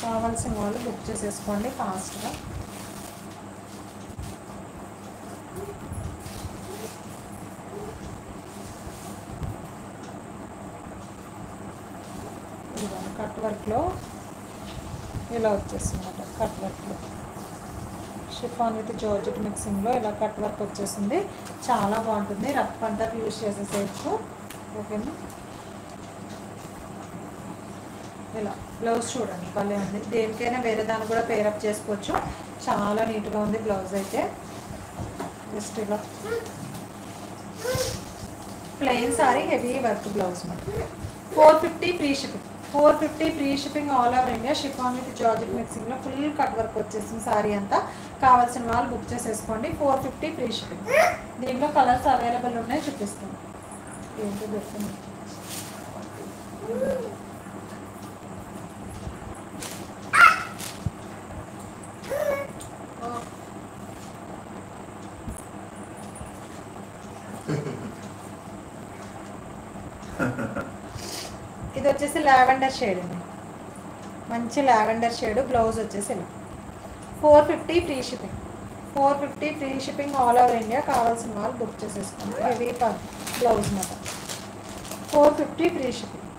కావాల్సిన వాళ్ళు బుక్ చేసేసుకోండి ఫాస్ట్గా. కట్ వర్క్లో ఇలా వచ్చేస్తుంది అన్నమాట. కట్ వర్క్లో షిఫాన్ విత్ జార్జెట్ మిక్సింగ్లో ఇలా కట్ వర్క్ వచ్చేసింది. చాలా బాగుంటుంది. రఫ్ అంతా యూజ్ చేసేసేయచ్చు. ఓకేనా. ఇలా బ్లౌజ్ చూడండి భలే ఉంది. దేనికైనా వేరే దాన్ని కూడా పేరప్ చేసుకోవచ్చు. చాలా నీట్గా ఉంది బ్లౌజ్ అయితే. జస్ట్ ఇలా plain sari heavy work blouse మనకి. 450 free shipping. 450 free shipping all over India. Chiffon with georgette మిక్సింగ్లో ఫుల్ కట్ వర్క్ వచ్చేసింది సారీ అంతా. కావాల్సిన వాళ్ళు బుక్ చేసేసుకోండి. 450 ఫ్రీ షిప్పింగ్. దీంట్లో కలర్స్ అవైలబుల్ ఉన్నాయి, చూపిస్తాను. ఏంటో దొరుకుతుంది. ఇది వచ్చేసి లావెండర్ షేడ్ అండి. మంచి లావెండర్ షేడ్. బ్లౌజ్ వచ్చేసి ఇలా 450 free shipping. 450 free shipping all over India. కావాల్సిన వాళ్ళు బుక్ చేసేసుకోండి. హెవీ బ్లౌజ్ మాట. 450 ఫ్రీ షిప్పింగ్.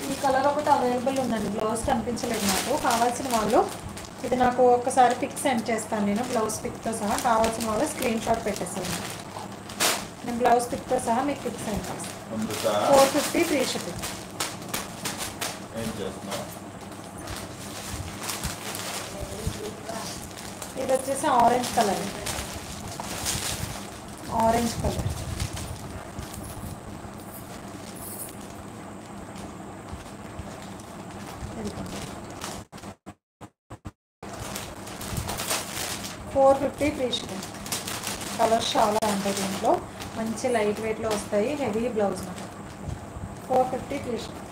ఈ కలర్ ఒకటి అవైలబుల్ ఉందండి. బ్లౌజ్ కనిపించలేదు నాకు. కావాల్సిన వాళ్ళు ఇది నాకు ఒకసారి పిక్ సెండ్ చేస్తాను నేను, బ్లౌజ్ పిక్తో సహా. కావాల్సిన వాళ్ళు స్క్రీన్ షాట్ పెట్టేస్తాను. నేను బ్లౌజ్ పిక్తో సహా మీకు పిక్ సెండ్ చేస్తాను. 450 ఫ్రీ షిప్పింగ్. ఇది వచ్చేసి orange colour. Orange colour. $450 free shipping. Colours చాలా ఉంటాయి దీంట్లో. మంచి లైట్ వెయిట్లో వస్తాయి. హెవీ బ్లౌజ్ మాట. 450 ఫ్రీ షిప్పింగ్.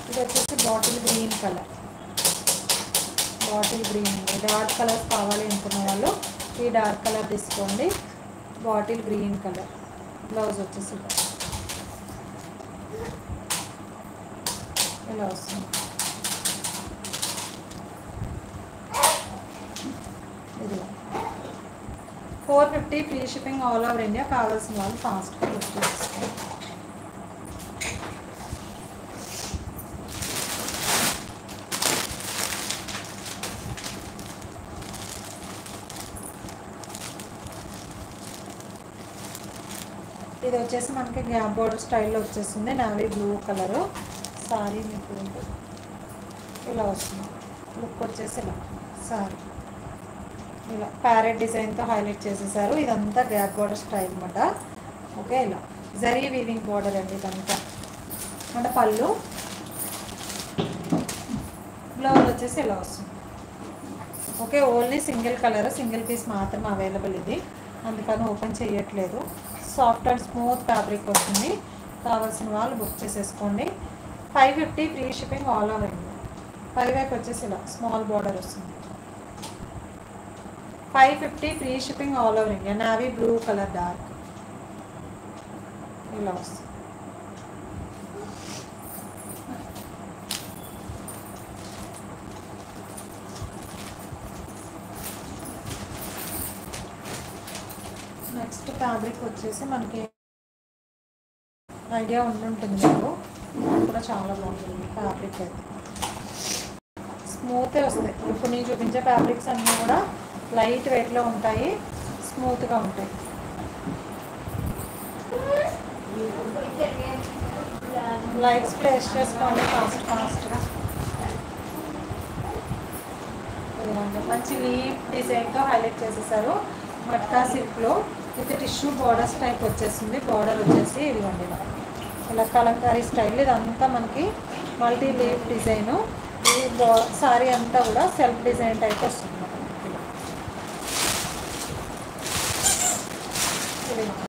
ఇది వచ్చేసి bottle green colour. Bottle green. Dark colours కావాలి అనుకున్న వాళ్ళు ఈ డార్క్ కలర్ తీసుకోండి. Bottle green colour. బ్లౌజ్ వచ్చేసి ఇలా వస్తుంది. ఇది 450 free shipping all over India. కావాల్సిన వాళ్ళు ఫాస్ట్గా బుక్ చేసుకోండి. ఇది వచ్చేసి మనకి గ్యాప్ బోర్డర్ స్టైల్లో వచ్చేస్తుంది. Navy blue colour sorry. మీకు ఇలా వస్తుంది. లుక్ వచ్చేసి ఇలా సారీ ఇలా ప్యారెట్ డిజైన్తో హైలైట్ చేసేసారు. ఇదంతా గ్యాప్ బోర్డర్ స్టైల్ అన్నమాట. ఓకే. ఇలా జరీ వీవింగ్ బోర్డర్ అండి ఇదంతా. అంటే పళ్ళు. బ్లౌజ్ వచ్చేసి ఇలా వస్తుంది. Okay. Only single colour, single piece మాత్రం అవైలబుల్. ఇది అందుకని ఓపెన్ చేయట్లేదు. సాఫ్ట్ అండ్ స్మూత్ ఫ్యాబ్రిక్ వస్తుంది. కావాల్సిన వాళ్ళు బుక్ చేసేసుకోండి. 550 free shipping all over India. పైవైపు వచ్చేసి ఇలా స్మాల్ బార్డర్ వస్తుంది. 550 free shipping all over India. Navy blue colour dark ఇలా వస్తుంది. నెక్స్ట్ ఫ్యాబ్రిక్ వచ్చేసి మనకి ఐడియా ఉంటుంది మీకు కూడా. చాలా బాగుంటుంది ఫ్యాబ్రిక్ అయితే. స్మూత్గా వస్తాయి. ఇప్పుడు నేను చూపించే ఫ్యాబ్రిక్స్ అన్నీ కూడా లైట్ వెయిట్లో ఉంటాయి, స్మూత్గా ఉంటాయి. లైట్స్ ప్లేస్ చేసుకోండి ఫాస్ట్గా. మంచి లీఫ్ డిజైన్తో హైలైట్ చేసేసారు. మట్కా సిల్క్లో విత్ టిష్యూ బోర్డర్స్ టైప్ వచ్చేసింది. బోర్డర్ వచ్చేసి ఇదిగోండి ఇలా కలంకారీ స్టైల్. ఇదంతా మనకి మల్టీ లీఫ్ డిజైను. ఈ సారీ అంతా కూడా సెల్ఫ్ డిజైన్ టైప్ వస్తుంది.